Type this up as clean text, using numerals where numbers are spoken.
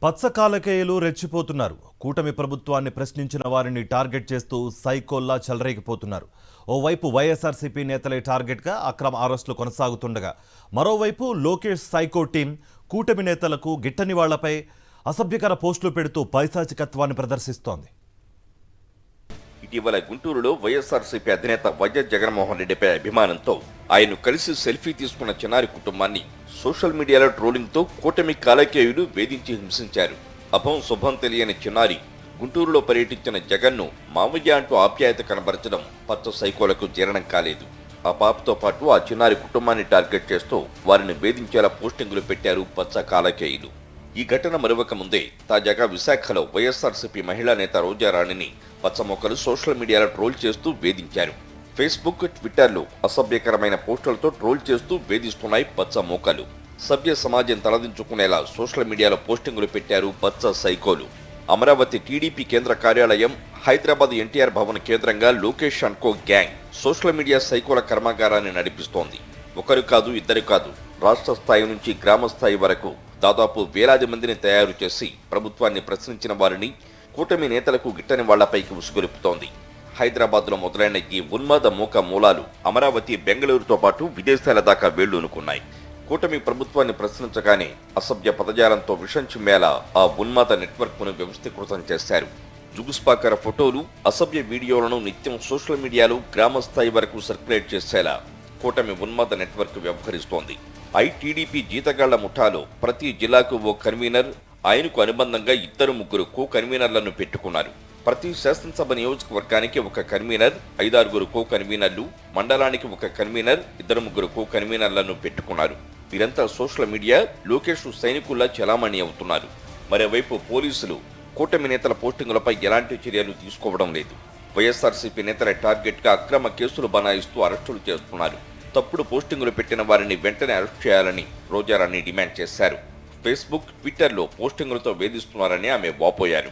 పచ్చకాలకేయులు రెచ్చిపోతున్నారు. కూటమి ప్రభుత్వాన్ని ప్రశ్నించిన వారిని టార్గెట్ చేస్తూ సైకోల్లా చెలరేగిపోతున్నారు. ఓవైపు వైఎస్ఆర్సీపీ నేతలే టార్గెట్గా అక్రమ అరెస్టులు కొనసాగుతుండగా, మరోవైపు లోకేష్ సైకో టీం కూటమి నేతలకు గిట్టని వాళ్లపై అసభ్యకర పోస్టులు పెడుతూ పైశాచికత్వాన్ని ప్రదర్శిస్తోంది. ఇటీవల గుంటూరులో వైఎస్ఆర్సీపీ అధినేత వైఎస్ జగన్మోహన్ రెడ్డిపై అభిమానంతో ఆయన కలిసి సెల్ఫీ తీసుకున్న చిన్నారి కుటుంబాన్ని సోషల్ మీడియాలో ట్రోలింగ్తో కూటమి కాలకేయులు వేధించి హింసించారు. అభం శుభం తెలియని చిన్నారి గుంటూరులో పర్యటించిన జగన్ను మామయ్య అంటూ ఆప్యాయత కనబరచడం పచ్చ సైకోలకు జీర్ణం కాలేదు. ఆ పాపతో పాటు ఆ చిన్నారి కుటుంబాన్ని టార్గెట్ చేస్తూ వారిని వేధించేలా పోస్టింగులు పెట్టారు పచ్చ కాలకేయులు. ఈ ఘటన మరొక ముందే తాజాగా విశాఖలో వైఎస్ఆర్సీపీ మహిళా నేత రోజారాణిని పచ్చమొక్కలు సోషల్ మీడియాలో ట్రోల్ చేస్తూ వేధించారు. ఫేస్బుక్, ట్విట్టర్లో అసభ్యకరమైన పోస్టులతో ట్రోల్ చేస్తూ వేధిస్తున్నాయి పచ్చ మోకలు. సభ్య సమాజం తలదించుకునేలా సోషల్ మీడియాలో పోస్టింగులు పెట్టారు పచ్చ సైకోలు. అమరావతి టీడీపీ కేంద్ర కార్యాలయం, హైదరాబాద్ ఎన్టీఆర్ భవన్ కేంద్రంగా Lokesh and co gang social media సైకోల కర్మాగారాన్ని నడిపిస్తోంది. ఒకరు కాదు, ఇద్దరు కాదు, రాష్ట్ర స్థాయి నుంచి గ్రామ స్థాయి వరకు దాదాపు వేలాది మందిని తయారు చేసి ప్రభుత్వాన్ని ప్రశ్నించిన వారిని కూటమి నేతలకు గిట్టని వాళ్లపైకి ఉసుగొలుపుతోంది. హైదరాబాద్లో మొదలైన ఈ ఉన్మాద మూక మూలాలు అమరావతి, బెంగళూరుతో పాటు విదేశాల దాకా వేళ్లూనుకున్నాయి. కూటమి ప్రభుత్వాన్ని ప్రశ్నించగానే అసభ్య పదజాలంతో విషం చిమ్మేలా ఆ ఉన్మాద నెట్వర్క్ను వ్యవస్థీకృతం చేశారు. జుగుస్పాకర ఫోటోలు, అసభ్య వీడియోలను నిత్యం సోషల్ మీడియాలో గ్రామ స్థాయి వరకు సర్క్యులేట్ చేసేలా కూటమి ఉన్మాద నెట్వర్క్ వ్యవహరిస్తోంది. టీడీపీ జీతగాళ్ల ముఠాలో ప్రతి జిల్లాకు ఓ కన్వీనర్, ఆయనకు అనుబంధంగా 2-3 కో కన్వీనర్లను పెట్టుకున్నారు. ప్రతి శాసనసభ నియోజకవర్గానికి ఒక కన్వీనర్, 5-6 కో కన్వీనర్లు, మండలానికి ఒక కన్వీనర్, 2-3 కో కన్వీనర్లను పెట్టుకున్నారు. వీరంతా సోషల్ మీడియా లోకేష్ సైనికుల్లా చలామణి అవుతున్నారు. మరోవైపు పోలీసులు కూటమి నేతల పోస్టింగులపై ఎలాంటి చర్యలు తీసుకోవడం లేదు. వైఎస్ఆర్సీపీ నేతల టార్గెట్గా అక్రమ కేసులు బనాయిస్తూ అరెస్టులు చేస్తున్నారు. తప్పుడు పోస్టింగులు పెట్టిన వారిని వెంటనే అరెస్ట్ చేయాలని రోజారాణి డిమాండ్ చేశారు. ఫేస్బుక్, ట్విట్టర్లో పోస్టింగులతో వేధిస్తున్నారని ఆమె వాపోయారు.